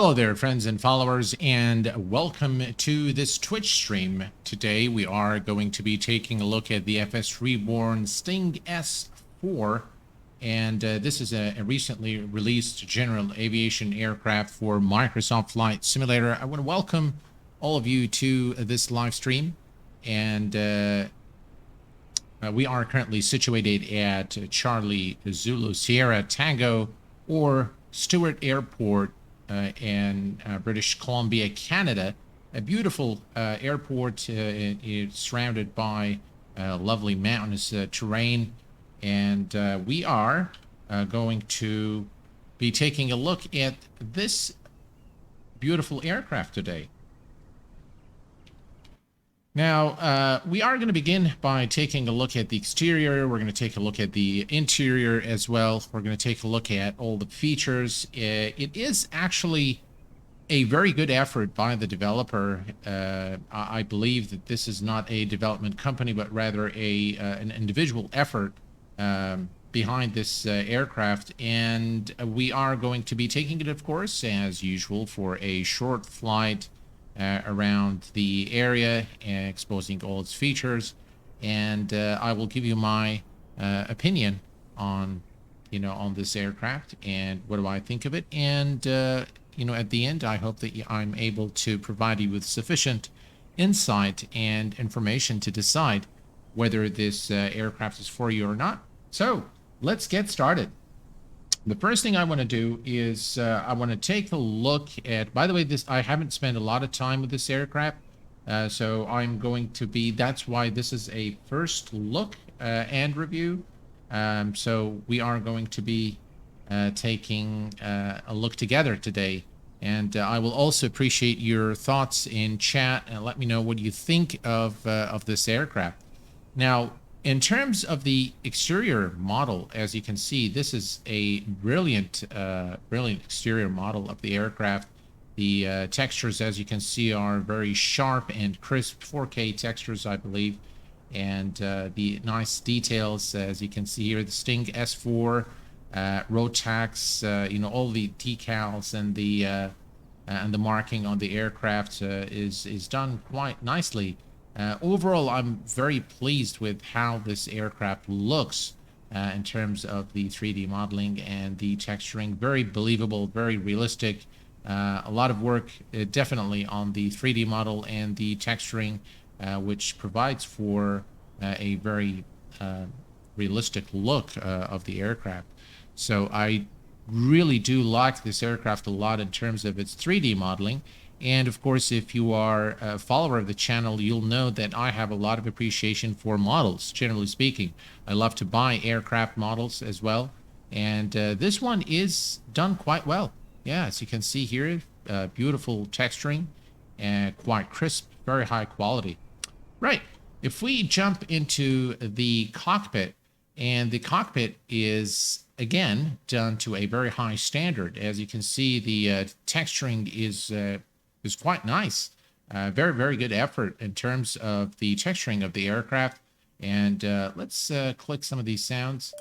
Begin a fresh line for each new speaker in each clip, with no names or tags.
Hello there, friends and followers, and welcome to this Twitch stream. Today we are going to be taking a look at the FS Reborn Sting S4, and this is a recently released general aviation aircraft for Microsoft Flight Simulator. I want to welcome all of you to this live stream, and we are currently situated at Charlie Zulu Sierra Tango, or Stewart Airport, in British Columbia, Canada. A beautiful airport. It's surrounded by lovely mountainous terrain, and we are going to be taking a look at this beautiful aircraft today. Now, we are going to begin by taking a look at the exterior. We're going to take a look at the interior as well. We're going to take a look at all the features. It is actually a very good effort by the developer. I believe that this is not a development company, but rather an individual effort behind this aircraft. And we are going to be taking it, of course, as usual, for a short flight around the area, exposing all its features, and I will give you my opinion on this aircraft and what do I think of it. And at the end, I hope that I'm able to provide you with sufficient insight and information to decide whether this aircraft is for you or not. So let's get started. The first thing I want to do is I want to take a look at, by the way, I haven't spent a lot of time with this aircraft, so I'm going to be, that's why this is a first look and review. So we are going to be taking a look together today, and I will also appreciate your thoughts in chat and let me know what you think of this aircraft. Now, in terms of the exterior model, as you can see, this is a brilliant exterior model of the aircraft. The textures, as you can see, are very sharp and crisp, 4K textures, I believe. And the nice details, as you can see here, the Sting S4, Rotax, all the decals and the marking on the aircraft is done quite nicely. Overall, I'm very pleased with how this aircraft looks in terms of the 3D modeling and the texturing. Very believable, very realistic. A lot of work definitely on the 3D model and the texturing, which provides for a very realistic look of the aircraft. So I really do like this aircraft a lot in terms of its 3D modeling. And of course, if you are a follower of the channel, you'll know that I have a lot of appreciation for models, generally speaking. I love to buy aircraft models as well. And this one is done quite well. Yeah, as you can see here, beautiful texturing and quite crisp, very high quality. Right, if we jump into the cockpit, and the cockpit is, again, done to a very high standard. As you can see, the texturing is quite nice. Very, very good effort in terms of the texturing of the aircraft. And let's click some of these sounds.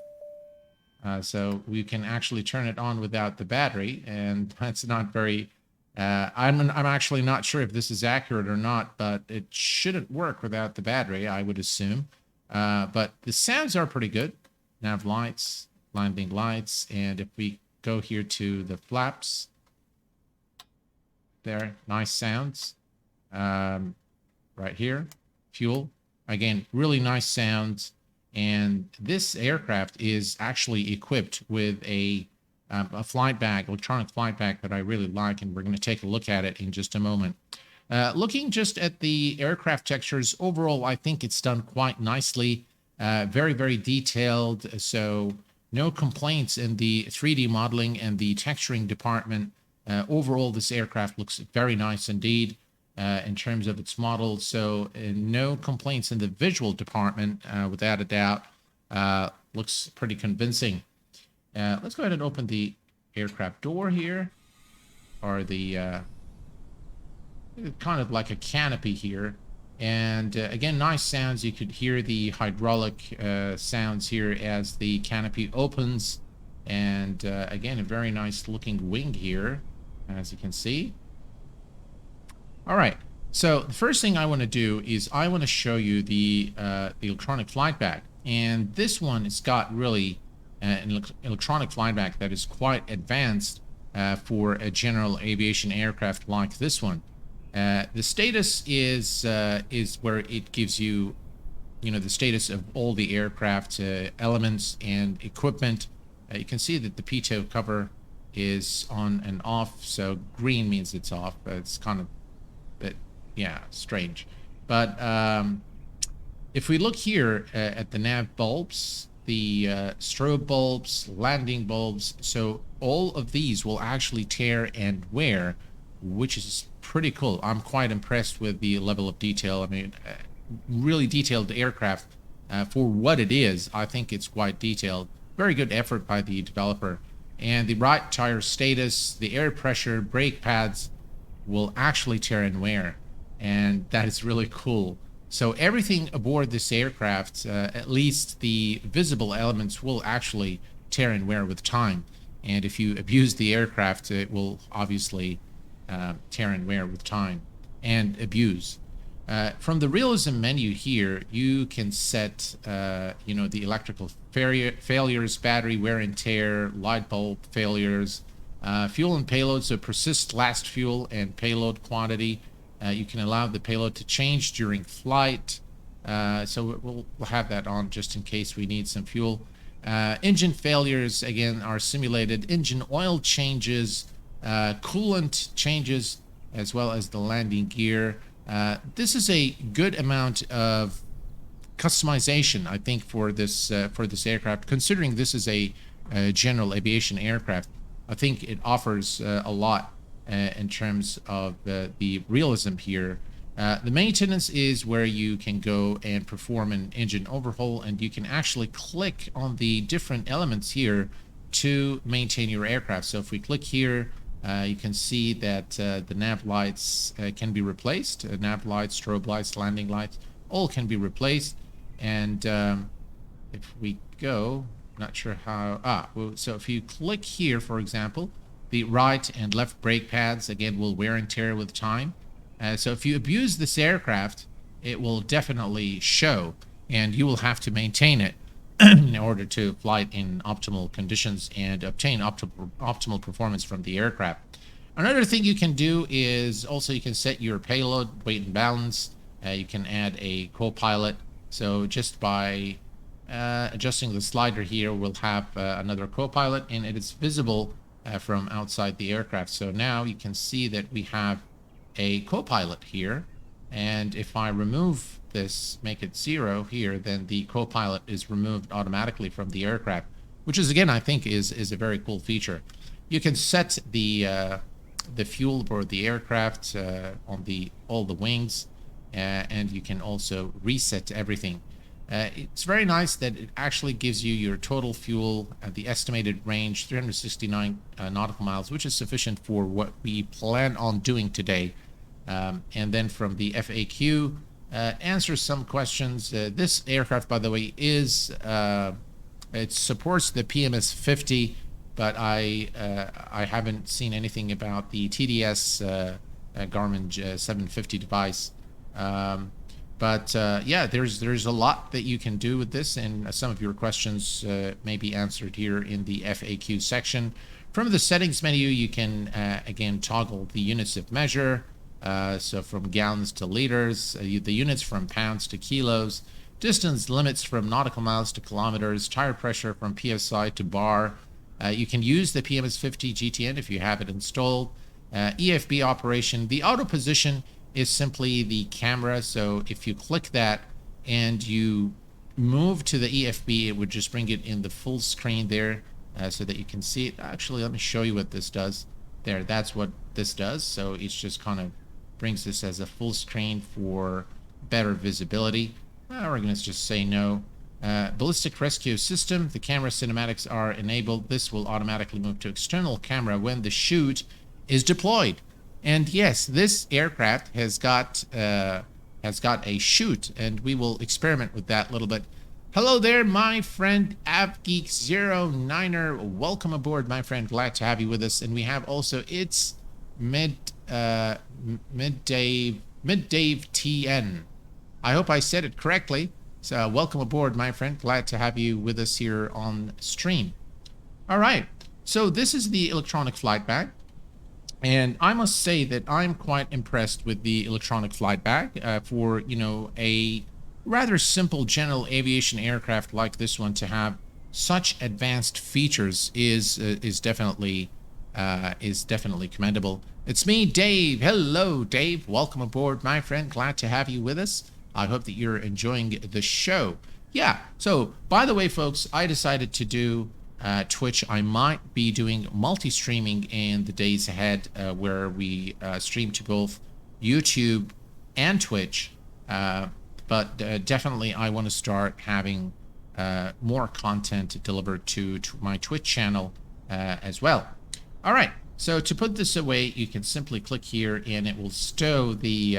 So we can actually turn it on without the battery, and that's not very, I'm actually not sure if this is accurate or not, but it shouldn't work without the battery, I would assume. But the sounds are pretty good. Nav lights, landing lights, and if we go here to the flaps, there, nice sounds. Right here, fuel, again, really nice sounds. And this aircraft is actually equipped with a flight bag, electronic flight bag that I really like, and we're going to take a look at it in just a moment. Looking just at the aircraft textures, overall, I think it's done quite nicely. Very, very detailed, so no complaints in the 3D modeling and the texturing department. Overall, this aircraft looks very nice indeed in terms of its model. So no complaints in the visual department, without a doubt. Looks pretty convincing. Let's go ahead and open the aircraft door here, or the kind of like a canopy here. And again, nice sounds. You could hear the hydraulic sounds here as the canopy opens. And again, a very nice looking wing here. as you can see. All right. So the first thing I want to do is I want to show you the electronic flight bag. And this one has got really an electronic flight bag that is quite advanced for a general aviation aircraft like this one. The status is where it gives you, the status of all the aircraft elements and equipment. You can see that the pitot cover is on and off. So green means it's off. It's kind of, yeah, strange. But if we look here at the nav bulbs, the strobe bulbs, landing bulbs, so all of these will actually tear and wear, which is pretty cool. I'm quite impressed with the level of detail. I mean, really detailed aircraft for what it is. I think it's quite detailed. Very good effort by the developer. And the right tire status, the air pressure, brake pads will actually tear and wear. And that is really cool. So everything aboard this aircraft, at least the visible elements, will actually tear and wear with time. And if you abuse the aircraft, it will obviously tear and wear with time and abuse. From the realism menu here, you can set, the electrical failures, battery wear and tear, light bulb failures, fuel and payload, so persist last fuel and payload quantity. You can allow the payload to change during flight. So we'll have that on just in case we need some fuel. Engine failures, again, are simulated. Engine oil changes, coolant changes, as well as the landing gear. This is a good amount of customization, I think, for this aircraft. Considering this is a general aviation aircraft, I think it offers a lot in terms of the realism here. The maintenance is where you can go and perform an engine overhaul, and you can actually click on the different elements here to maintain your aircraft. So if we click here, you can see that the nav lights can be replaced. Nav lights, strobe lights, landing lights, all can be replaced. And if we go, not sure how, so if you click here, for example, the right and left brake pads, again, will wear and tear with time. So if you abuse this aircraft, it will definitely show, and you will have to maintain it in order to fly it in optimal conditions and obtain optimal performance from the aircraft. Another thing you can do is also you can set your payload, weight and balance. You can add a co-pilot. So just by adjusting the slider here, we'll have another co-pilot, and it is visible from outside the aircraft. So now you can see that we have a co-pilot here, and if I remove this, make it 0 here, then the co-pilot is removed automatically from the aircraft, which is, again, I think is a very cool feature. You can set the fuel aboard the aircraft on all the wings, and you can also reset everything. It's very nice that it actually gives you your total fuel at the estimated range, 369 nautical miles, which is sufficient for what we plan on doing today. And then from the FAQ, answers some questions. This aircraft, by the way, it supports the PMS-50, but I haven't seen anything about the TDS Garmin 750 device. Yeah, there's a lot that you can do with this, and some of your questions may be answered here in the FAQ section. From the settings menu, you can again toggle the units of measure, so from gallons to liters, the units from pounds to kilos, distance limits from nautical miles to kilometers, tire pressure from PSI to bar. You can use the PMS-50 GTN if you have it installed. EFB operation, the auto position is simply the camera. So if you click that and you move to the EFB, it would just bring it in the full screen there so that you can see it. Actually, let me show you what this does. There, that's what this does. So it's just kind of brings this as a full screen for better visibility. We're going to just say no. Ballistic rescue system, the camera cinematics are enabled. This will automatically move to external camera when the chute is deployed. And yes, this aircraft has got a chute, and we will experiment with that a little bit. Hello there, my friend AvGeek09er. Welcome aboard, my friend. Glad to have you with us. And we have also It's Mid Dave TN. I hope I said it correctly. So welcome aboard, my friend. Glad to have you with us here on stream. All right. So this is the electronic flight bag. And I must say that I'm quite impressed with the electronic flight bag for, you know, a rather simple general aviation aircraft like this one to have such advanced features is definitely commendable. It's me, Dave. Hello, Dave. Welcome aboard, my friend. Glad to have you with us. I hope that you're enjoying the show. Yeah. So, by the way, folks, I decided to do Twitch. I might be doing multi-streaming in the days ahead, where we stream to both YouTube and Twitch. But definitely, I want to start having more content delivered to my Twitch channel as well. All right. So to put this away, you can simply click here, and it will stow the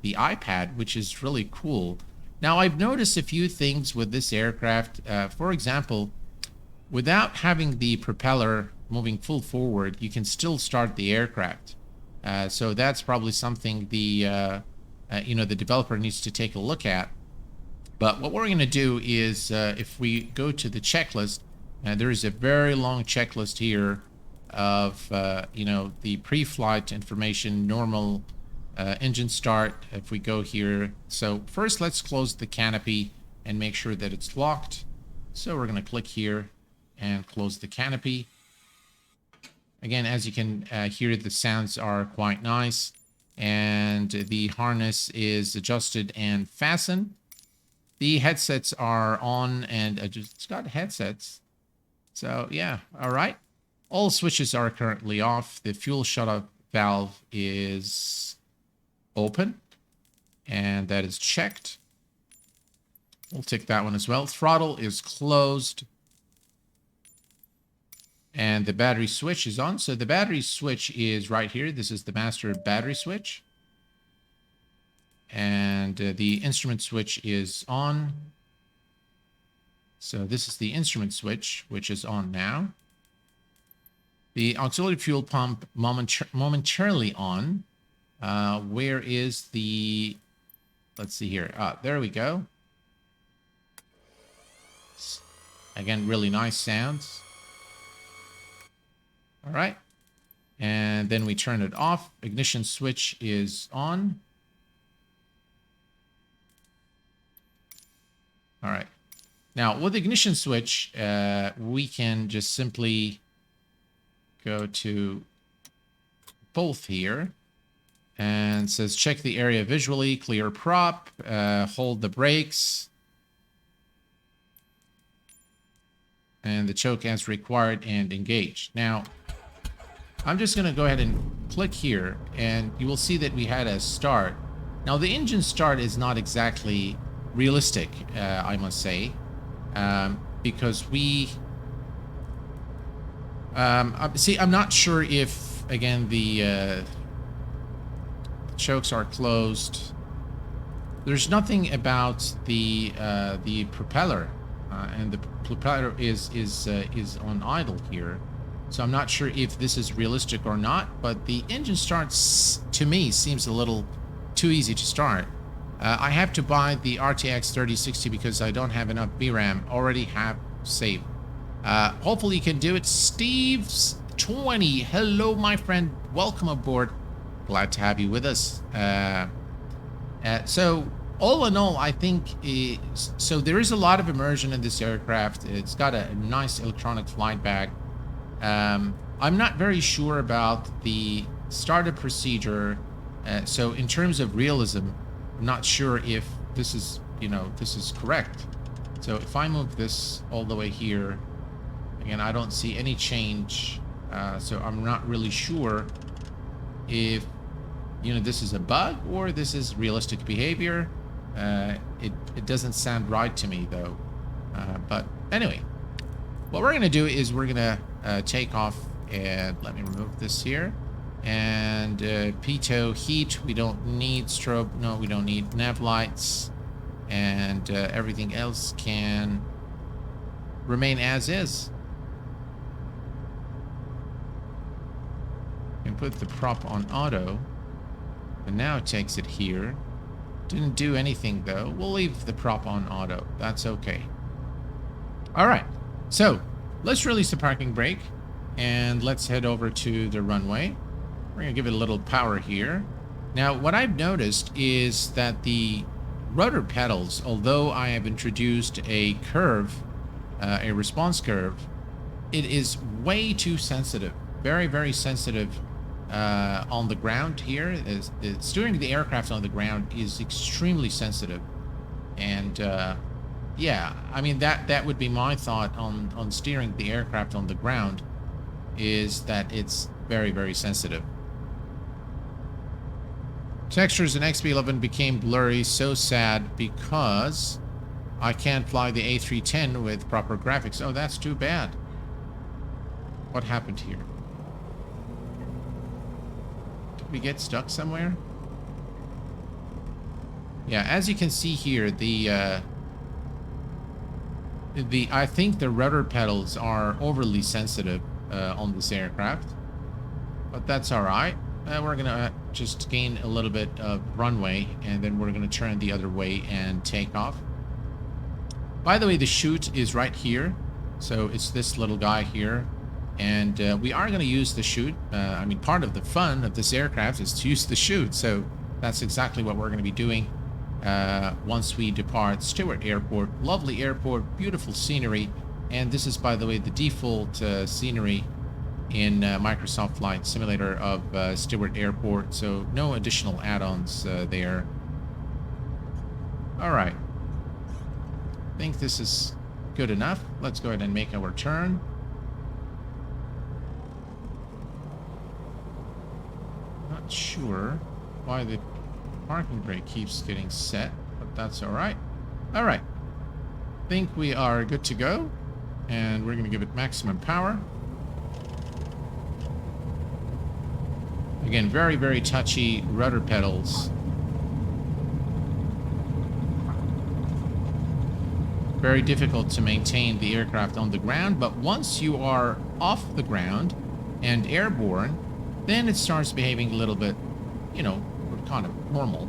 iPad, which is really cool. Now, I've noticed a few things with this aircraft. For example, without having the propeller moving full forward, you can still start the aircraft. So that's probably something the developer needs to take a look at. But what we're going to do is, if we go to the checklist, there is a very long checklist here of the pre-flight information, normal engine start. If we go here, so first let's close the canopy and make sure that it's locked. So we're going to click here and close the canopy. Again, as you can hear, the sounds are quite nice, and the harness is adjusted and fastened. The headsets are on and it's got headsets. So yeah, all right. All switches are currently off. The fuel shutoff valve is open, and that is checked. We'll tick that one as well. Throttle is closed, and the battery switch is on. So the battery switch is right here. This is the master battery switch, and the instrument switch is on. So this is the instrument switch, which is on now. The auxiliary fuel pump momentarily on. Where is the... Let's see here. There we go. Again, really nice sounds. All right. And then we turn it off. Ignition switch is on. All right. Now, with the ignition switch, we can just simply go to both here, and it says check the area visually, clear prop, hold the brakes, and the choke as required, and engage. Now, I'm just going to go ahead and click here, and you will see that we had a start. Now, the engine start is not exactly realistic, I must say, because we... see, I'm not sure if, again, the chokes are closed. There's nothing about the propeller, and the propeller is on idle here. So I'm not sure if this is realistic or not, but the engine starts, to me, seems a little too easy to start. I have to buy the RTX 3060 because I don't have enough VRAM. Already have saved. Hopefully you can do it. Steve's 20. Hello, my friend. Welcome aboard. Glad to have you with us. So all in all, I think so there is a lot of immersion in this aircraft. It's got a nice electronic flight bag. I'm not very sure about the startup procedure. So in terms of realism, I'm not sure if this is, this is correct. So if I move this all the way here, again, I don't see any change. So I'm not really sure if, this is a bug or this is realistic behavior. It doesn't sound right to me, though. But anyway, what we're going to do is we're going to take off, and let me remove this here. And pitot heat, we don't need strobe. No, we don't need nav lights. And everything else can remain as is. And put the prop on auto. And now it takes it here. Didn't do anything though. We'll leave the prop on auto. That's okay. All right. So let's release the parking brake and let's head over to the runway. We're going to give it a little power here. Now, what I've noticed is that the rudder pedals, although I have introduced a curve, a response curve, it is way too sensitive. Very, very sensitive on the ground here. Steering the aircraft on the ground is extremely sensitive. And yeah, I mean, that would be my thought on steering the aircraft on the ground, is that it's very, very sensitive. Textures in XB11 became blurry, so sad, because I can't fly the A310 with proper graphics. Oh, that's too bad. What happened here? Did we get stuck somewhere? Yeah, as you can see here, I think the rudder pedals are overly sensitive on this aircraft, but that's all right. We're gonna just gain a little bit of runway, and then we're gonna turn the other way and take off. By the way, the chute is right here, so it's this little guy here, and we are gonna use the chute. I mean, part of the fun of this aircraft is to use the chute, so that's exactly what we're gonna be doing once we depart Stewart Airport. Lovely airport, beautiful scenery, and this is, by the way, the default scenery in Microsoft Flight Simulator of Stewart Airport, so no additional add-ons there. All right, I think this is good enough. Let's go ahead and make our turn. Not sure why the parking brake keeps getting set, but that's all right. All right, I think we are good to go, and we're going to give it maximum power. Again, very, very touchy rudder pedals. Very difficult to maintain the aircraft on the ground, but once you are off the ground and airborne, then it starts behaving a little bit, you know, kind of normal.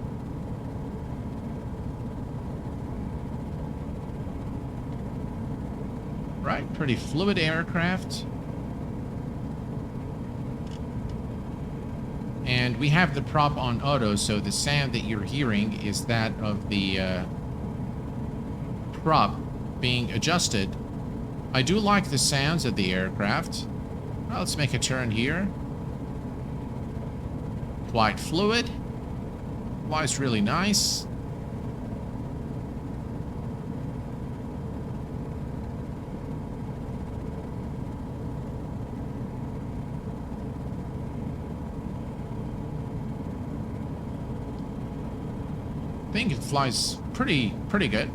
Right, pretty fluid aircraft. And we have the prop on auto, so the sound that you're hearing is that of the prop being adjusted. I do like the sounds of the aircraft. Well, let's make a turn here. Quite fluid. Flies really nice. I think it flies pretty good.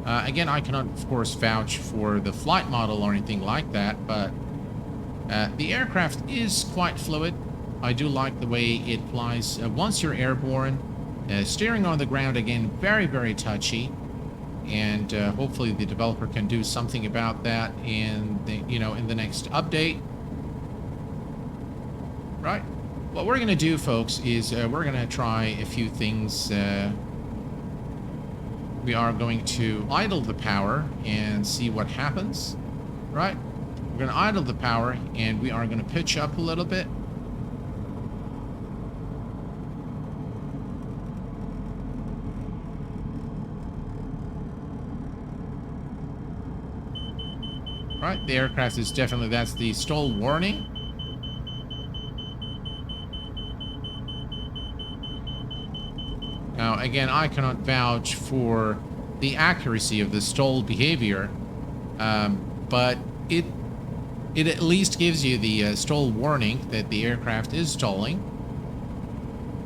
Again, I cannot, of course, vouch for the flight model or anything like that, but the aircraft is quite fluid. I do like the way it flies once you're airborne. Steering on the ground, again, very, very touchy, and hopefully the developer can do something about that in the, in the next update. Right. What we're going to do, folks, is we're going to try a few things. We are going to idle the power and see what happens. Right? We're going to idle the power, and we are going to pitch up a little bit. Right, the aircraft is definitely, that's the stall warning. Now, again, I cannot vouch for the accuracy of the stall behavior, but it at least gives you the stall warning that the aircraft is stalling.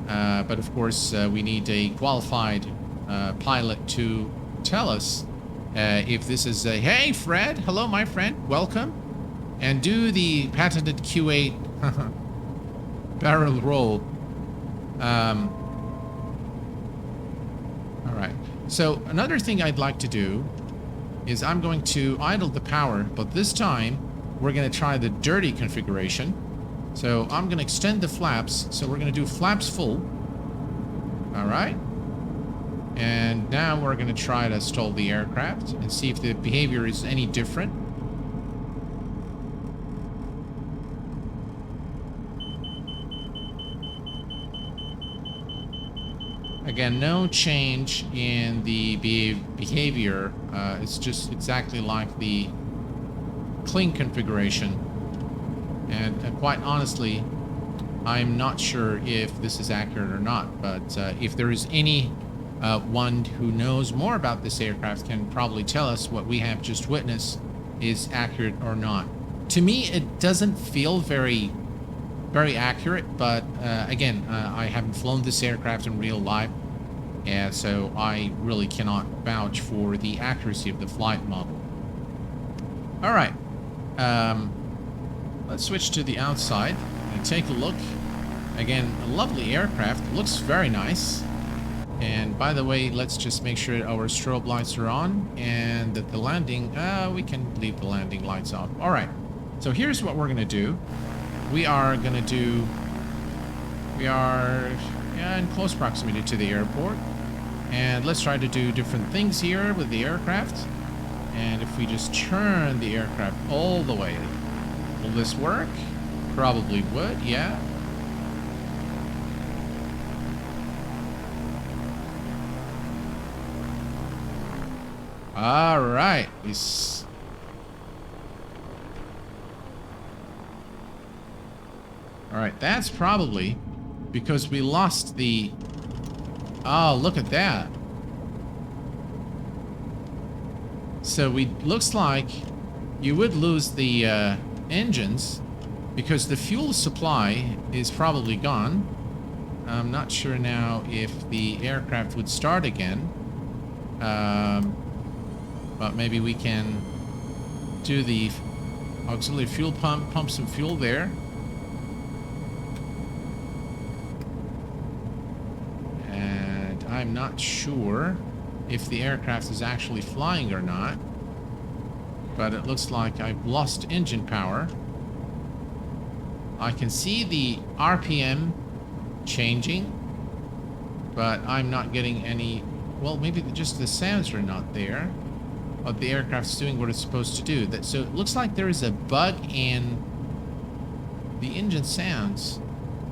But of course, we need a qualified pilot to tell us if this is a, hey, Fred, hello, my friend, welcome, and do the patented Q8 barrel roll. All right, so another thing I'd like to do is I'm going to idle the power, but this time we're going to try the dirty configuration. So I'm going to extend the flaps. So we're going to do flaps full. All right. And now we're going to try to stall the aircraft and see if the behavior is any different. Again, no change in the behavior. It's just exactly like the clean configuration. And quite honestly, I'm not sure if this is accurate or not. But if there is any one who knows more about this aircraft, can probably tell us what we have just witnessed is accurate or not. To me, it doesn't feel very accurate, but again, I haven't flown this aircraft in real life, and so I really cannot vouch for the accuracy of the flight model. All right, let's switch to the outside and take a look. Again, a lovely aircraft, looks very nice. And by the way, let's just make sure our strobe lights are on and that the landing, we can leave the landing lights off. All right, so here's what we're gonna do. We are in close proximity to the airport, and let's try to do different things here with the aircraft. And if we just turn the aircraft all the way, will this work? Probably would, yeah. All right, all right, that's probably because we lost the... Oh, look at that. So looks like you would lose the engines because the fuel supply is probably gone. I'm not sure now if the aircraft would start again. But maybe we can do the auxiliary fuel pump some fuel there. And I'm not sure if the aircraft is actually flying or not. But it looks like I've lost engine power. I can see the RPM changing, but I'm not getting any... Well, maybe just the sounds are not there. But the aircraft's doing what it's supposed to do. So it looks like there is a bug in the engine sounds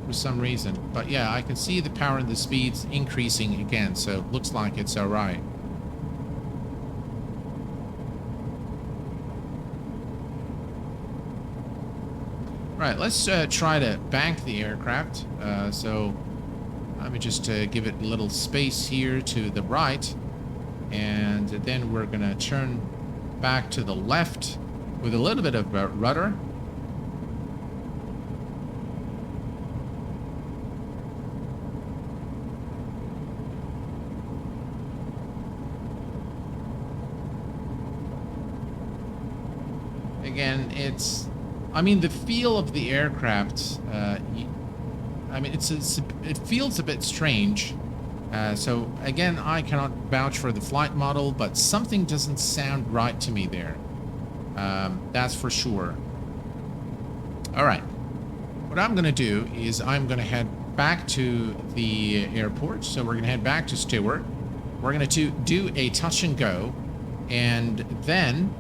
for some reason. But yeah, I can see the power and the speeds increasing again, so it looks like it's alright. Right, let's try to bank the aircraft. So let me just give it a little space here to the right. And then we're going to turn back to the left with a little bit of rudder. Again, I mean, the feel of the aircraft, I mean, it feels a bit strange. So again, I cannot vouch for the flight model, but something doesn't sound right to me there. That's for sure. All right. What I'm going to do is I'm going to head back to the airport. So we're going to head back to Stewart. We're going to do a touch and go. And then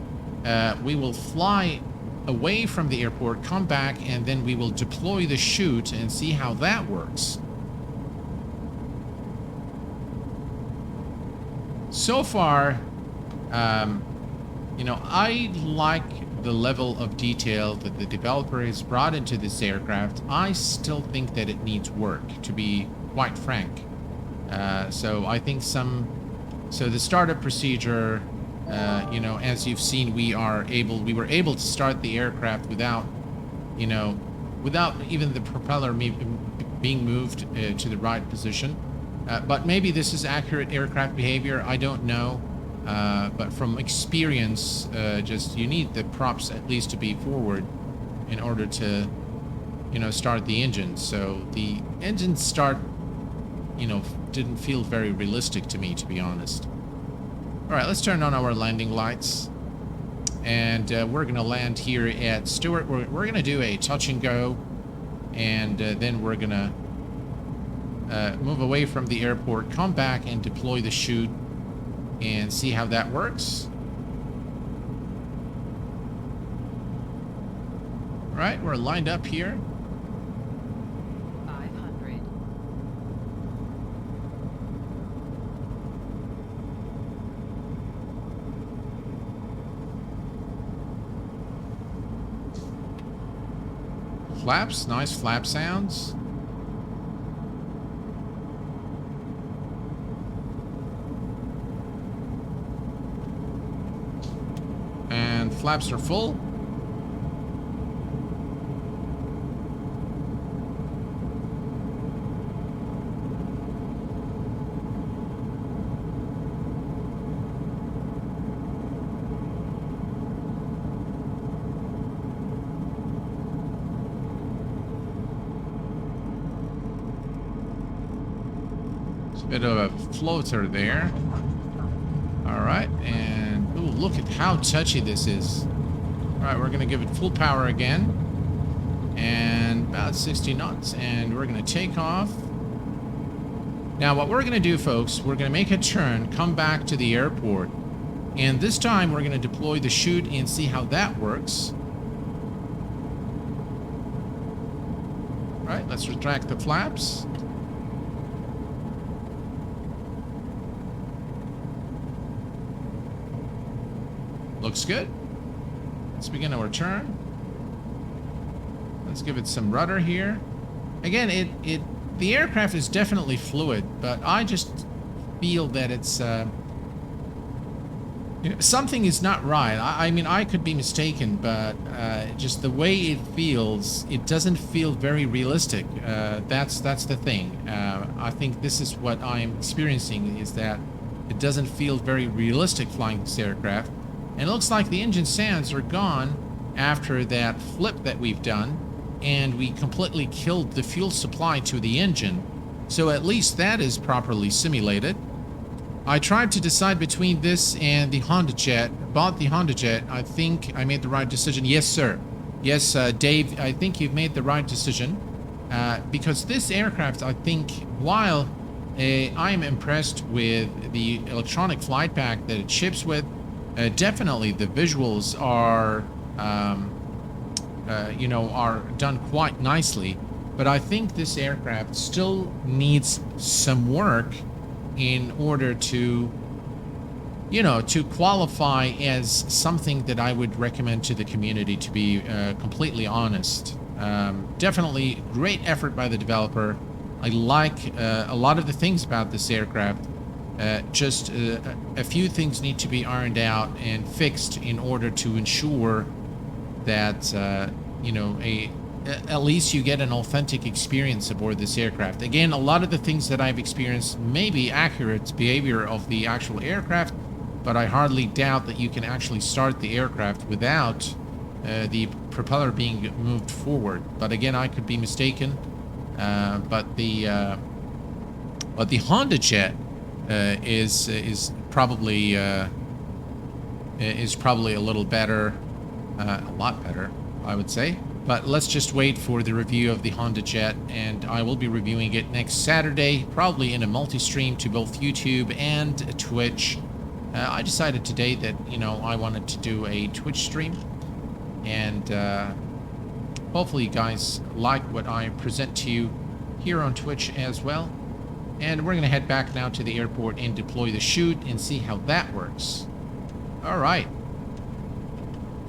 we will fly away from the airport, come back, and then we will deploy the chute and see how that works. So far, you know, I like the level of detail that the developer has brought into this aircraft. I still think that it needs work, to be quite frank. So I think so the startup procedure, you know, as you've seen, we were able to start the aircraft without, you know, without even the propeller being moved to the right position. But maybe this is accurate aircraft behavior. I don't know. But from experience, just you need the props at least to be forward in order to, you know, start the engine. So the engine start, you know, didn't feel very realistic to me, to be honest. All right, let's turn on our landing lights. And we're going to land here at Stewart. We're going to do a touch and go. And then we're gonna move away from the airport, come back and deploy the chute and see how that works. All right, we're lined up here.
500.
Flaps, nice flap sounds. And flaps are full. Bit of a floater there. All right, and ooh, look at how touchy this is. All right, we're gonna give it full power again, and about 60 knots, and we're gonna take off. Now, what we're gonna do, folks, we're gonna make a turn, come back to the airport, and this time we're gonna deploy the chute and see how that works. All right, let's retract the flaps. Looks good. Let's begin our turn. Let's give it some rudder here. Again, the aircraft is definitely fluid, but I just feel that it's you know, something is not right. I mean, I could be mistaken, but just the way it feels, it doesn't feel very realistic. That's the thing. I think this is what I'm experiencing, is that it doesn't feel very realistic flying this aircraft. And it looks like the engine sounds are gone after that flip that we've done, and we completely killed the fuel supply to the engine. So at least that is properly simulated. I tried to decide between this and the Honda Jet. Bought the Honda Jet. I think I made the right decision. Yes, sir. Yes, Dave, I think you've made the right decision. Because this aircraft, I think, while I am impressed with the electronic flight pack that it ships with, definitely the visuals are, you know, are done quite nicely. But I think this aircraft still needs some work in order to, you know, to qualify as something that I would recommend to the community, to be completely honest. Definitely great effort by the developer. I like a lot of the things about this aircraft. Just a few things need to be ironed out and fixed in order to ensure that, you know, at least you get an authentic experience aboard this aircraft. Again, a lot of the things that I've experienced may be accurate behavior of the actual aircraft, but I hardly doubt that you can actually start the aircraft without the propeller being moved forward. But again, I could be mistaken. But the Honda Jet is probably a little better, a lot better, I would say. But let's just wait for the review of the Honda Jet, and I will be reviewing it next Saturday, probably in a multi-stream to both YouTube and Twitch. I decided today that, you know, I wanted to do a Twitch stream, and hopefully you guys like what I present to you here on Twitch as well. And we're going to head back now to the airport and deploy the chute and see how that works. All right.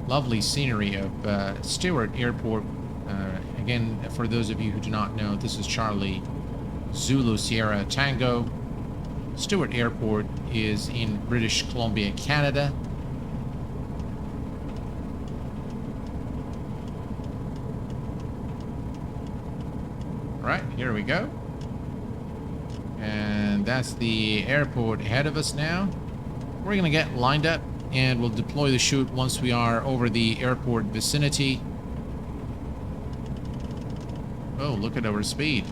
Lovely scenery of Stewart Airport. Again, for those of you who do not know, this is Charlie Zulu Sierra Tango. Stewart Airport is in British Columbia, Canada. All right, here we go. And that's the airport ahead of us now. We're going to get lined up, and we'll deploy the chute once we are over the airport vicinity. Oh, look at our speed.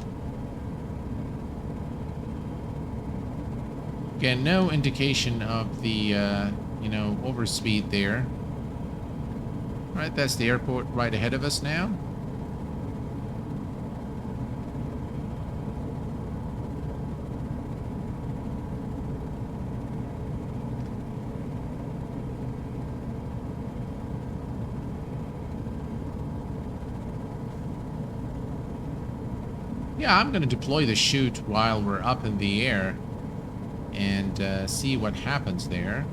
Again, no indication of the, you know, overspeed there. All right, that's the airport right ahead of us now. Yeah, I'm going to deploy the chute while we're up in the air and see what happens there.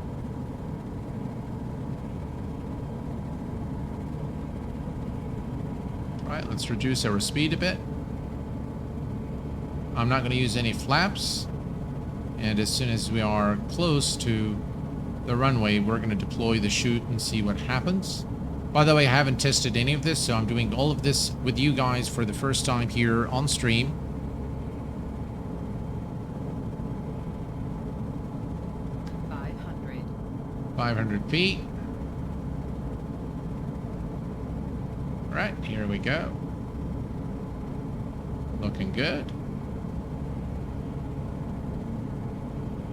Right, let's reduce our speed a bit. I'm not going to use any flaps. And as soon as we are close to the runway, we're going to deploy the chute and see what happens. By the way, I haven't tested any of this, so I'm doing all of this with you guys for the first time here on stream. Five hundred feet. All right, here we go. Looking good.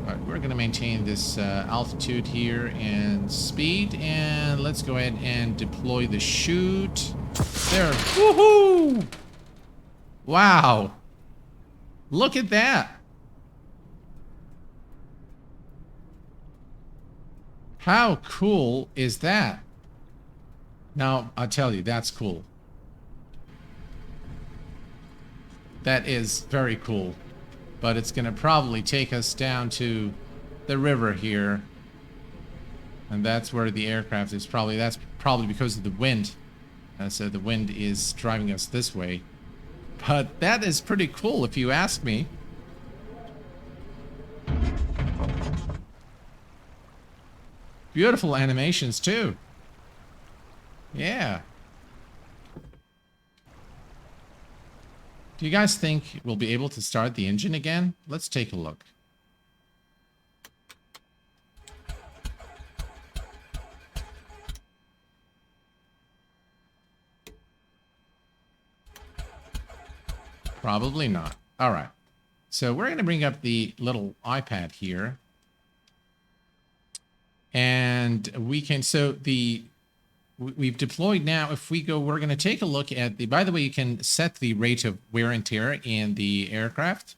All right, we're going to maintain this altitude here and speed, and let's go ahead and deploy the chute. There. Woohoo! Wow. Look at that. How cool is that? Now, I'll tell you, that's cool. That is very cool. But it's going to probably take us down to the river here. And that's where the aircraft is probably. That's probably because of the wind. So the wind is driving us this way. But that is pretty cool if you ask me. Beautiful animations too. Yeah. Do you guys think we'll be able to start the engine again? Let's take a look. Probably not. All right. So we're going to bring up the little iPad here. And we can, so we've deployed now. If we go, we're going to take a look at the, by the way, you can set the rate of wear and tear in the aircraft.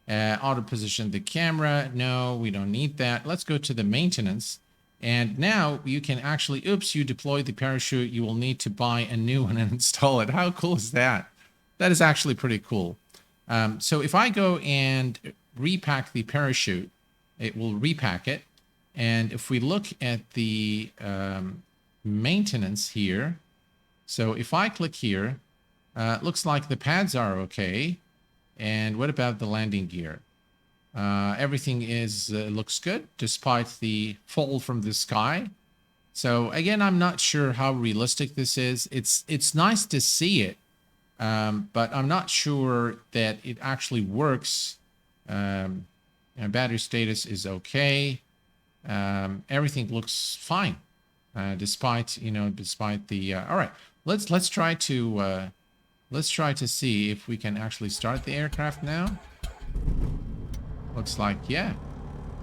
Auto position the camera. No, we don't need that. Let's go to the maintenance. And now you can actually, oops, you deployed the parachute. You will need to buy a new one and install it. How cool is that? That is actually pretty cool. So if I go and repack the parachute, it will repack it. And if we look at the maintenance here, so if I click here, looks like the pads are okay. And what about the landing gear? Everything is looks good despite the fall from the sky. So again, I'm not sure how realistic this is. It's nice to see it, but I'm not sure that it actually works. Battery status is okay. Everything looks fine, despite the. All right, let's try to see if we can actually start the aircraft now. Looks like, yeah,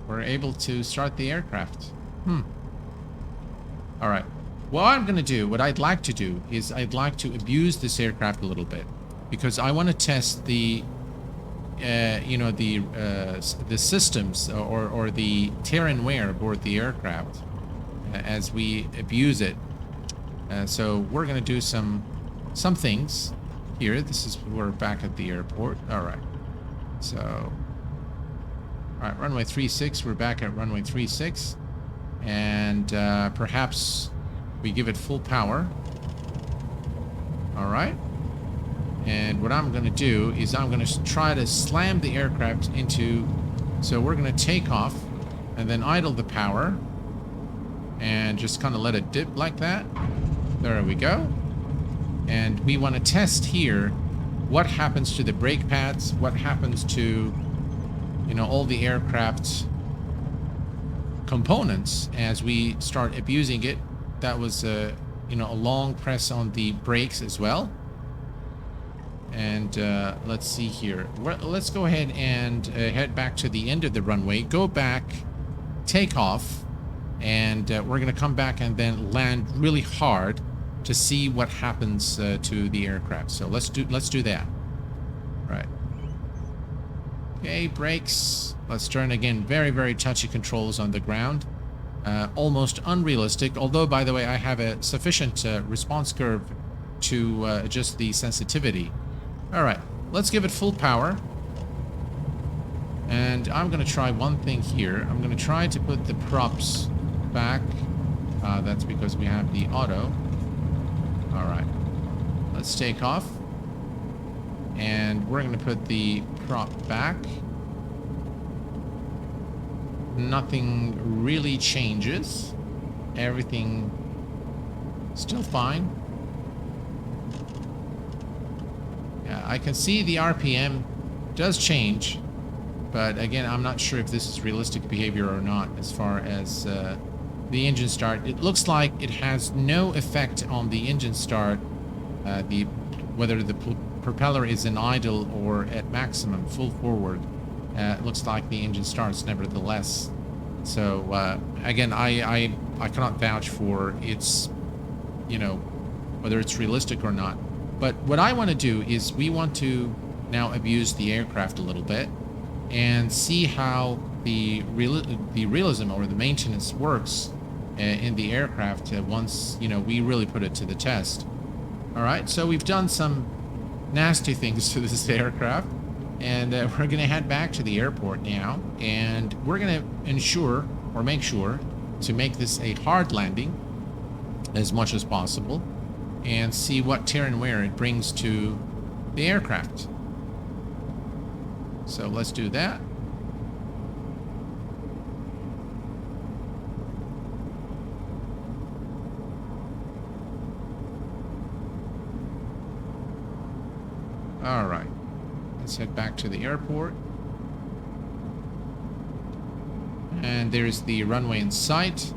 we're able to start the aircraft. All right. What I'm going to do, what I'd like to do is I'd like to abuse this aircraft a little bit because I want to test the, the systems or the tear and wear aboard the aircraft as we abuse it. So we're going to do some things here. We're back at the airport. All right. So, all right, runway 36. We're back at runway 36, and perhaps we give it full power. All right. And what I'm going to do is I'm going to try to slam the aircraft into. So we're going to take off and then idle the power and just kind of let it dip like that. There we go. And we want to test here what happens to the brake pads, what happens to, all the aircraft components as we start abusing it. That was a long press on the brakes as well. And let's see here. Let's go ahead and head back to the end of the runway. Go back, take off, and we're going to come back and then land really hard to see what happens to the aircraft. So let's do that. Right. Okay, brakes. Let's turn again. Very, very touchy controls on the ground. Almost unrealistic. Although, by the way, I have a sufficient response curve to adjust the sensitivity. All right, let's give it full power. And I'm going to try one thing here. I'm going to try to put the props back. That's because we have the auto. All right. Let's take off. And we're going to put the prop back. Nothing really changes. Everything still fine. Yeah, I can see the RPM does change. But again, I'm not sure if this is realistic behavior or not as far as the engine start. It looks like it has no effect on the engine start, whether the propeller is in idle or at maximum, full forward. It looks like the engine starts nevertheless. So again, I cannot vouch for its, you know, whether it's realistic or not. But what I want to do is we want to now abuse the aircraft a little bit and see how the realism or the maintenance works in the aircraft once, you know, we really put it to the test. All right, so we've done some nasty things to this aircraft, and we're going to head back to the airport now, and we're going to ensure or make sure to make this a hard landing as much as possible and see what tear and wear it brings to the aircraft. So let's do that. All right, let's head back to the airport. And there's the runway in sight.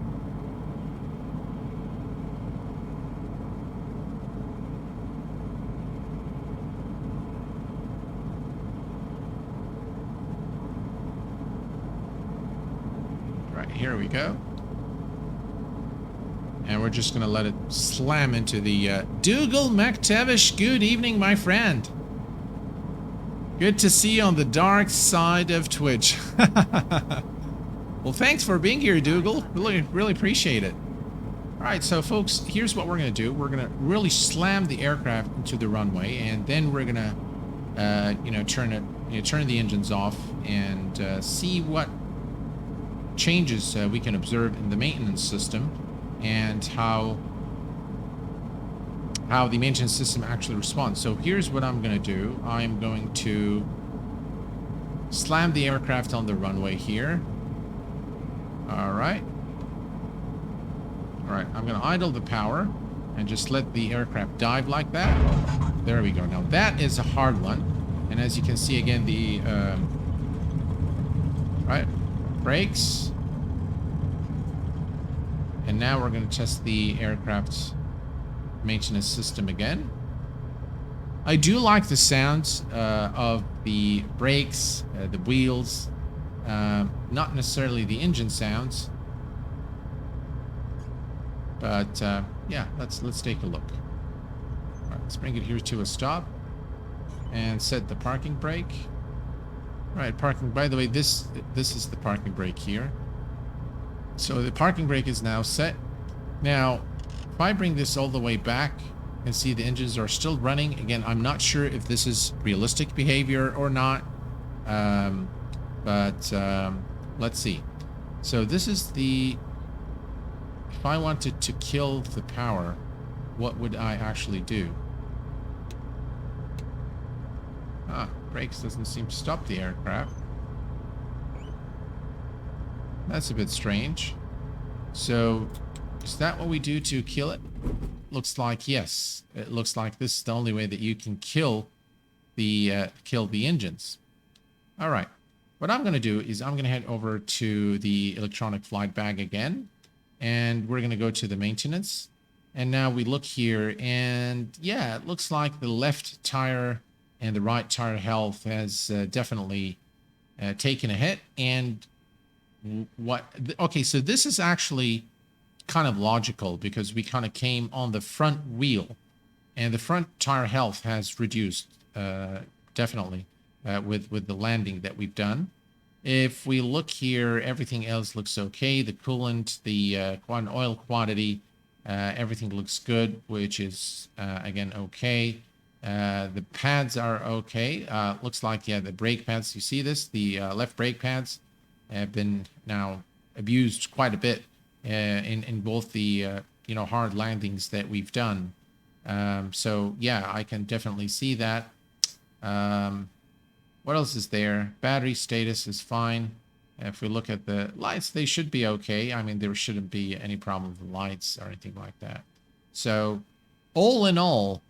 Here we go. And we're just going to let it slam into the Dougal McTavish. Good evening, my friend. Good to see you on the dark side of Twitch. Well, thanks for being here, Dougal. Really appreciate it. All right, so folks, here's what we're going to do. We're going to really slam the aircraft into the runway, and then we're going to, you know, turn the engines off and see what changes we can observe in the maintenance system and how the maintenance system actually responds. So here's what I'm going to do. I'm going to slam the aircraft on the runway here. All right. All right, I'm going to idle the power and just let the aircraft dive like that. There we go. Now that is a hard one. And as you can see again, the right, brakes. And now we're going to test the aircraft's maintenance system again. I do like the sounds of the brakes, the wheels, not necessarily the engine sounds. But yeah, let's take a look. All right, let's bring it here to a stop and set the parking brake. All right, parking. By the way, this is the parking brake here. So the parking brake is now set. Now, if I bring this all the way back and see the engines are still running, again, I'm not sure if this is realistic behavior or not, but let's see. So this is the, if I wanted to kill the power, what would I actually do? Brakes doesn't seem to stop the aircraft. That's a bit strange. So, is that what we do to kill it? Looks like yes. It looks like this is the only way that you can kill the engines. All right. What I'm going to do is I'm going to head over to the electronic flight bag again, and we're going to go to the maintenance. And now we look here, and yeah, it looks like the left tire and the right tire health has definitely taken a hit. And okay, so this is actually kind of logical because we kind of came on the front wheel and the front tire health has reduced definitely with the landing that we've done. If we look here, everything else looks okay. The coolant, the oil quantity, everything looks good, which is again okay. The pads are okay. Looks like, yeah, the brake pads, you see this? The left brake pads have been now abused quite a bit in both the, hard landings that we've done. So, yeah, I can definitely see that. What else is there? Battery status is fine. If we look at the lights, they should be okay. I mean, there shouldn't be any problem with the lights or anything like that. So, all in all,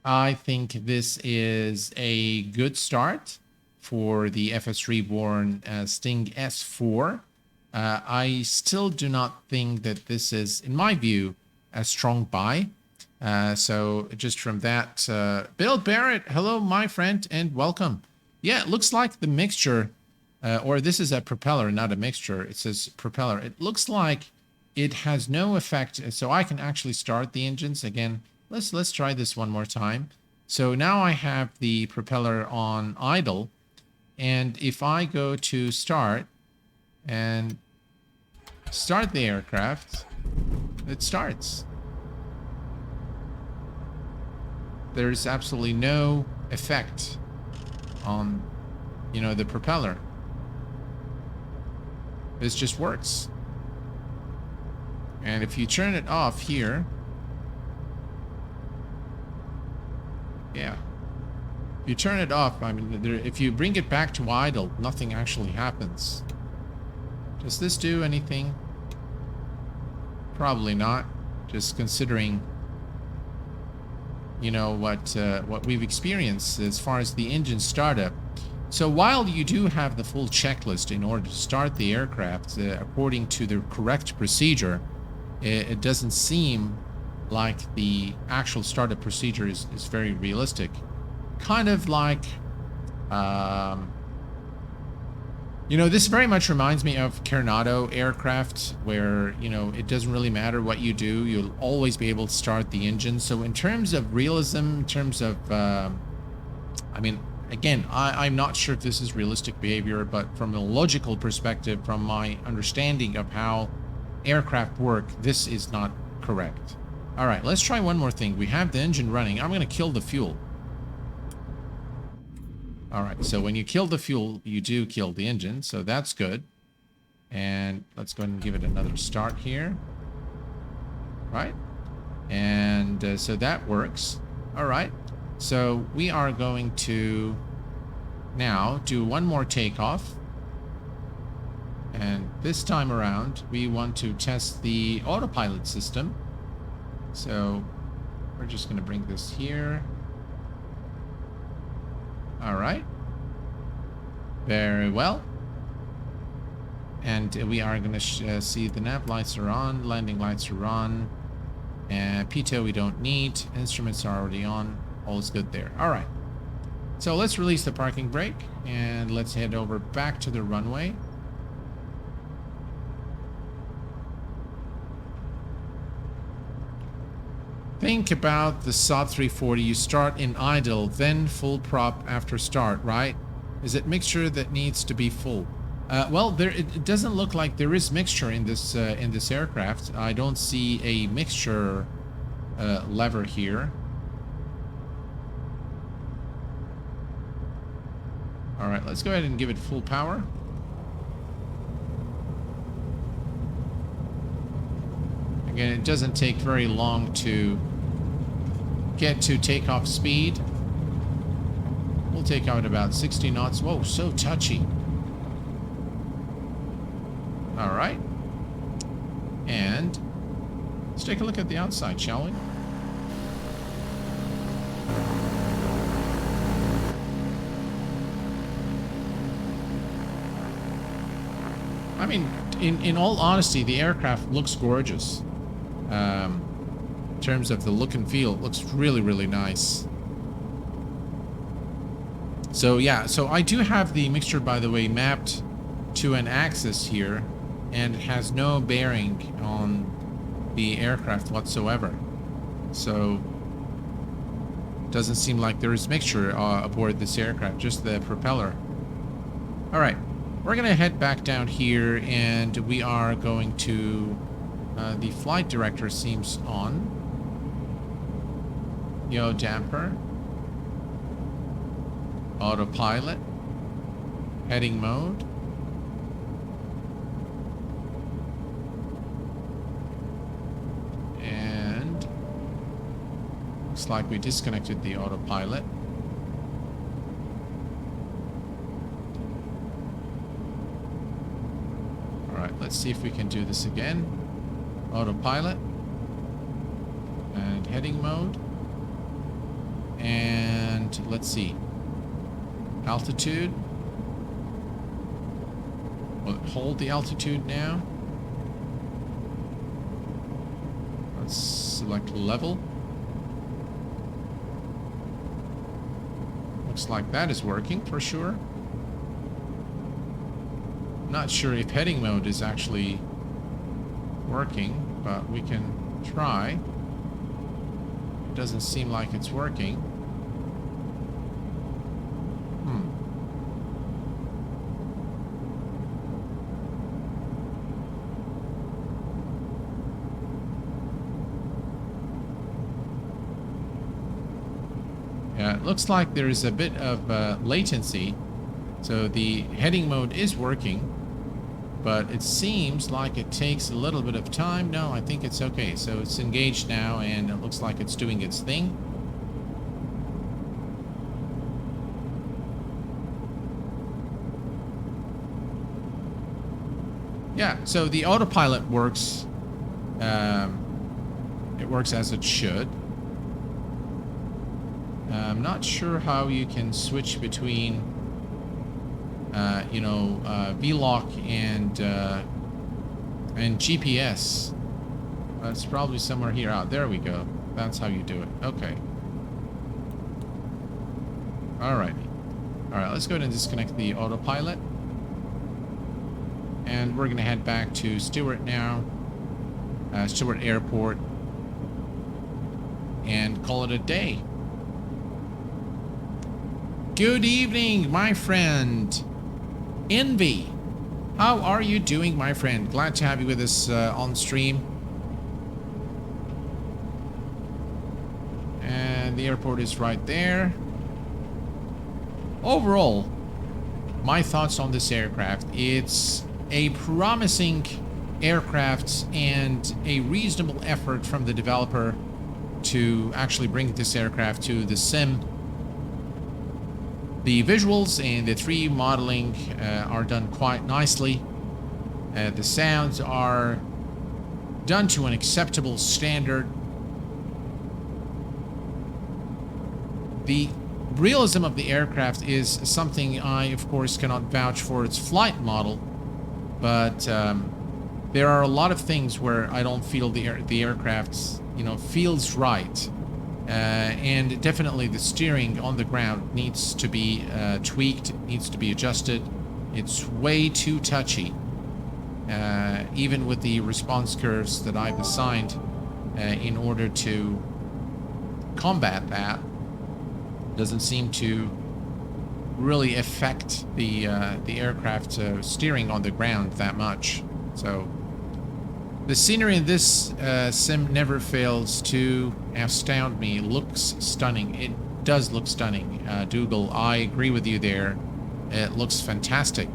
I think this is a good start for the FS Reborn Sting S4. I still do not think that this is, in my view, a strong buy. So just from that, Bill Barrett, hello, my friend, and welcome. Yeah, it looks like the mixture, or this is a propeller, not a mixture. It says propeller. It looks like it has no effect. So I can actually start the engines again. Let's try this one more time. So now I have the propeller on idle, and if I go to start and start the aircraft, it starts. There's absolutely no effect on, the propeller. This just works. And if you turn it off here, yeah. If you turn it off, I mean, if you bring it back to idle, nothing actually happens. Does this do anything? Probably not. Just considering, what we've experienced as far as the engine startup. So while you do have the full checklist in order to start the aircraft according to the correct procedure, it doesn't seem like the actual startup procedure is very realistic. Kind of like, this very much reminds me of Coronado aircraft, where, it doesn't really matter what you do, you'll always be able to start the engine. So in terms of realism, in terms of, again, I'm not sure if this is realistic behavior, but from a logical perspective, from my understanding of how aircraft work, this is not correct. All right, let's try one more thing. We have the engine running. I'm going to kill the fuel. All right, so when you kill the fuel, you do kill the engine, so that's good. And let's go ahead and give it another start here. Right? And so that works. All right, so we are going to now do one more takeoff. And this time around, we want to test the autopilot system. So we're just going to bring this here. All right. Very well. And we are going to see the nav lights are on, landing lights are on, and PTO we don't need, instruments are already on, all is good there. All right. So let's release the parking brake and let's head over back to the runway. Think about the Saab 340. You start in idle, then full prop after start, right? Is it mixture that needs to be full? Well, it doesn't look like there is mixture in this aircraft. I don't see a mixture lever here. All right, let's go ahead and give it full power. Again, it doesn't take very long to get to takeoff speed. We'll take out about 60 knots. Whoa, so touchy. All right. And let's take a look at the outside, shall we? I mean, in all honesty, the aircraft looks gorgeous. In terms of the look and feel, it looks really, really nice. So yeah, so I do have the mixture, by the way, mapped to an axis here, and it has no bearing on the aircraft whatsoever. So doesn't seem like there is mixture aboard this aircraft, just the propeller. All right, we're gonna head back down here, and we are going to the flight director seems on. Yo, damper. Autopilot. Heading mode. And looks like we disconnected the autopilot. Alright, let's see if we can do this again. Autopilot. And heading mode. And let's see. Altitude. Will it hold the altitude now? Let's select level. Looks like that is working for sure. Not sure if heading mode is actually working, but we can try. It doesn't seem like it's working. Yeah, it looks like there is a bit of latency. So the heading mode is working, but it seems like it takes a little bit of time. No, I think it's okay. So it's engaged now, and it looks like it's doing its thing. Yeah, so the autopilot works. It works as it should. I'm not sure how you can switch between, V-lock and GPS. That's probably somewhere here. Oh, there we go. That's how you do it. Okay. Alrighty. Alright, let's go ahead and disconnect the autopilot. And we're going to head back to Stewart now. Stewart Airport. And call it a day. Good evening, my friend. Envy. How are you doing, my friend? Glad to have you with us on stream. And the airport is right there. Overall, my thoughts on this aircraft. It's a promising aircraft and a reasonable effort from the developer to actually bring this aircraft to the sim. The visuals and the 3D modeling are done quite nicely. The sounds are done to an acceptable standard. The realism of the aircraft is something I, of course, cannot vouch for its flight model, but there are a lot of things where I don't feel the aircraft, feels right. And definitely the steering on the ground needs to be tweaked, needs to be adjusted. It's way too touchy. Even with the response curves that I've assigned in order to combat that, doesn't seem to really affect the aircraft steering on the ground that much. So the scenery in this sim never fails to astound me. It looks stunning. It does look stunning. Dougal, I agree with you there. It looks fantastic.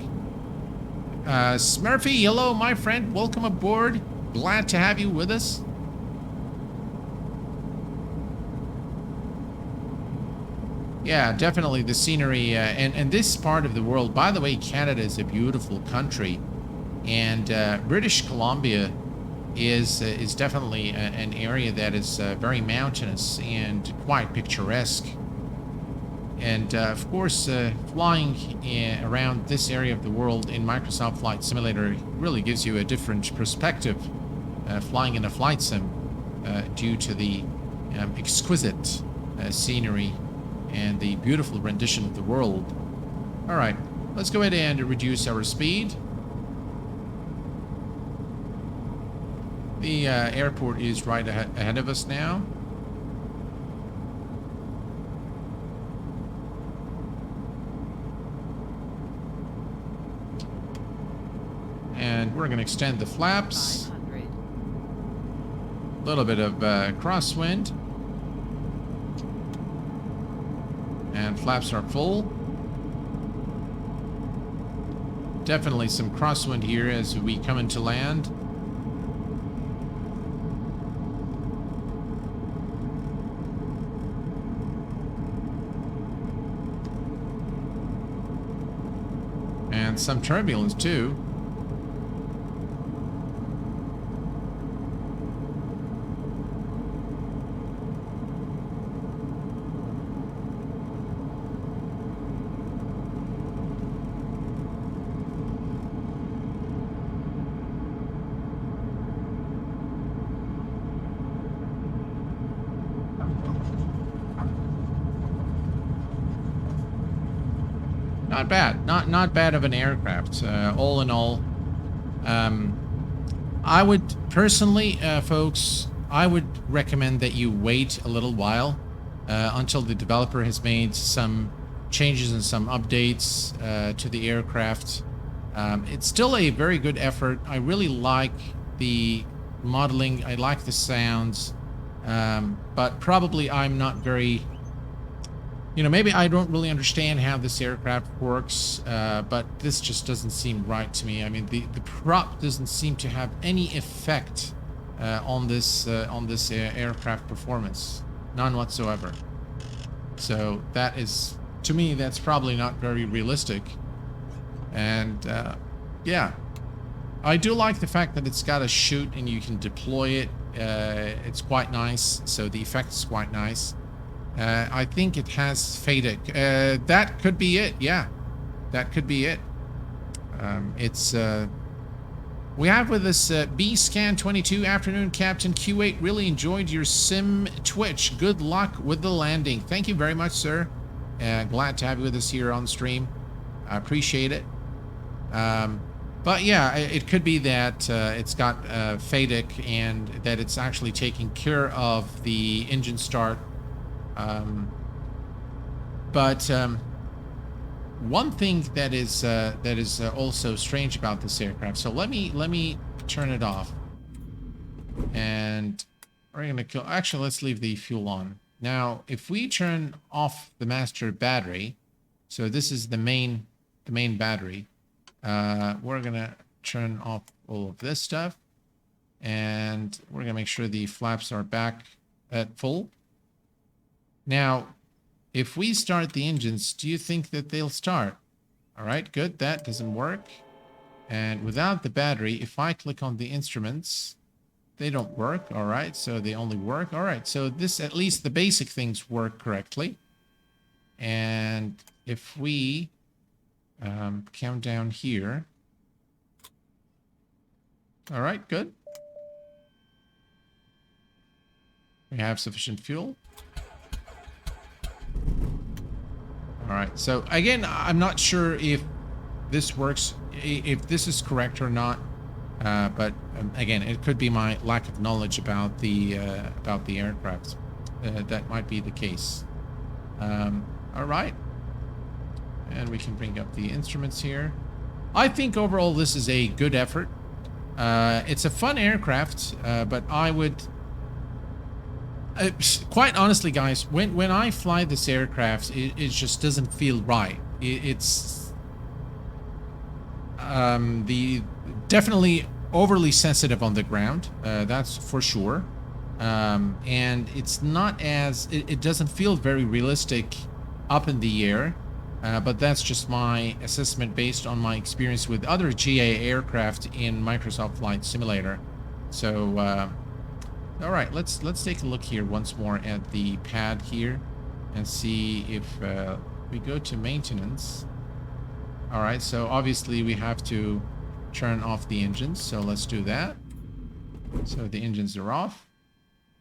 Smurfy, hello, my friend. Welcome aboard. Glad to have you with us. Yeah, definitely the scenery. And this part of the world, by the way, Canada is a beautiful country. And British Columbia is definitely an area that is very mountainous and quite picturesque. And of course, flying around this area of the world in Microsoft Flight Simulator really gives you a different perspective flying in a flight sim due to the exquisite scenery and the beautiful rendition of the world. All right, let's go ahead and reduce our speed. The airport is right ahead of us now. And we're going to extend the flaps. A little bit of crosswind. And flaps are full. Definitely some crosswind here as we come into land. And some turbulence too. Not bad. Not bad of an aircraft. All in all, I would personally, folks, I would recommend that you wait a little while until the developer has made some changes and some updates to the aircraft. It's still a very good effort. I really like the modeling. I like the sounds, but probably I'm not very... You know, maybe I don't really understand how this aircraft works, but this just doesn't seem right to me. I mean, the prop doesn't seem to have any effect on this aircraft performance, none whatsoever. So that is, to me, that's probably not very realistic. And yeah, I do like the fact that it's got a chute and you can deploy it. It's quite nice, so the effect is quite nice. I think it has FADEC. That could be it. Yeah, that could be it. We have with us B-Scan22. Afternoon, Captain Q8. Really enjoyed your sim Twitch. Good luck with the landing. Thank you very much, sir. Glad to have you with us here on stream. I appreciate it. But yeah, it could be that it's got FADEC and that it's actually taking care of the engine start. One thing that is also strange about this aircraft. So let me turn it off, and we're gonna kill. Actually, let's leave the fuel on. Now, if we turn off the master battery, so this is the main battery. We're gonna turn off all of this stuff, and we're gonna make sure the flaps are back at full. Now, if we start the engines, do you think that they'll start? All right, good. That doesn't work. And without the battery, if I click on the instruments, they don't work. All right, so they only work. All right, so this, at least the basic things work correctly. And if we count down here. All right, good. We have sufficient fuel. All right, so again, I'm not sure if this works, if this is correct or not, but again, it could be my lack of knowledge about the aircraft. That might be the case. All right, and we can bring up the instruments here. I think overall this is a good effort. It's a fun aircraft, but I would... quite honestly, guys, when I fly this aircraft, it just doesn't feel right. It's definitely overly sensitive on the ground. That's for sure. And it's not as it doesn't feel very realistic up in the air. But that's just my assessment based on my experience with other GA aircraft in Microsoft Flight Simulator. So. All right, let's take a look here once more at the pad here and see if we go to maintenance. All right, so obviously we have to turn off the engines, so let's do that. So the engines are off,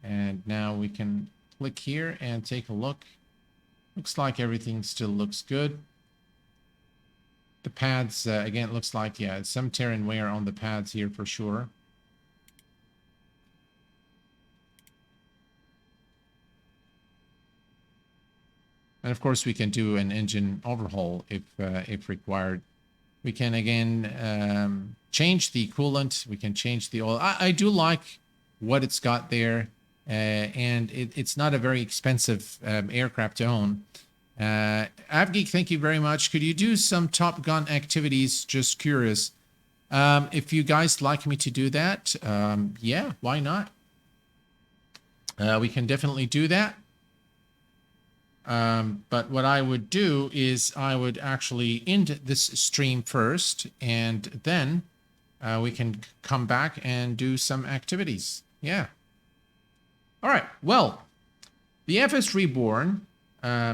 and now we can click here and take a look. Looks like everything still looks good. The pads, again, looks like, yeah, some tear and wear on the pads here for sure. And of course, we can do an engine overhaul if required. We can again change the coolant. We can change the oil. I do like what it's got there, and it's not a very expensive aircraft to own. Avgeek, thank you very much. Could you do some Top Gun activities? Just curious. If you guys like me to do that, yeah, why not? We can definitely do that. But what I would do is I would actually end this stream first, and then we can come back and do some activities. Yeah. All right. Well, the FS Reborn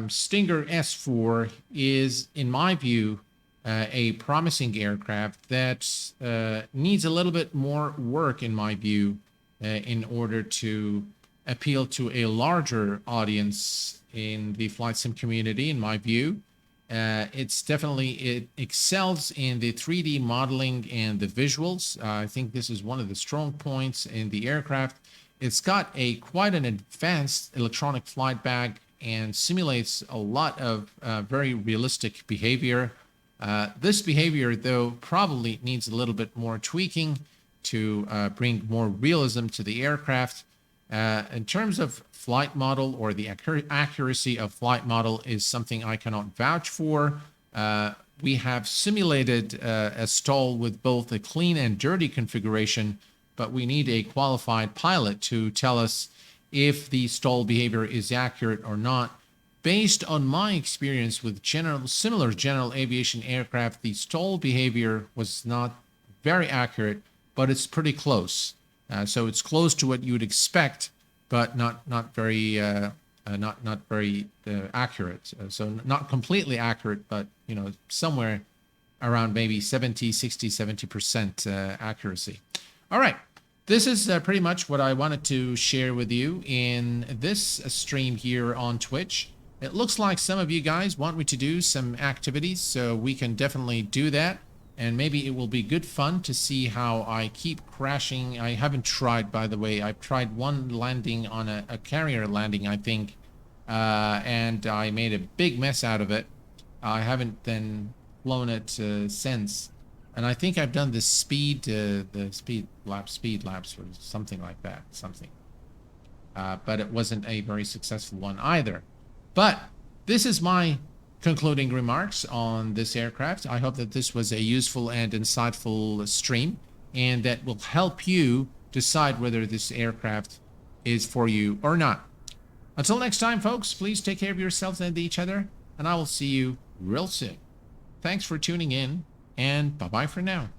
Stinger S4 is, in my view, a promising aircraft that needs a little bit more work, in my view, in order to appeal to a larger audience in the flight sim community, in my view. It excels in the 3D modeling and the visuals. I think this is one of the strong points in the aircraft. It's got quite an advanced electronic flight bag and simulates a lot of very realistic behavior. This behavior, though, probably needs a little bit more tweaking to bring more realism to the aircraft. In terms of flight model, or the accuracy of flight model, is something I cannot vouch for. We have simulated a stall with both a clean and dirty configuration, but we need a qualified pilot to tell us if the stall behavior is accurate or not. Based on my experience with similar general aviation aircraft, the stall behavior was not very accurate, but it's pretty close. So it's close to what you would expect, but not very accurate. So not completely accurate, but somewhere around maybe 70% accuracy. All right. This is pretty much what I wanted to share with you in this stream here on Twitch. It looks like some of you guys want me to do some activities, so we can definitely do that. And maybe it will be good fun to see how I keep crashing. I haven't tried, by the way. I've tried one landing on a carrier landing, I think, and I made a big mess out of it. I haven't then flown it since. And I think I've done the speed laps, or something like that, but it wasn't a very successful one either. But this is my concluding remarks on this aircraft. I hope that this was a useful and insightful stream, and that will help you decide whether this aircraft is for you or not. Until next time, folks, please take care of yourselves and each other, and I will see you real soon. Thanks for tuning in, and bye-bye for now.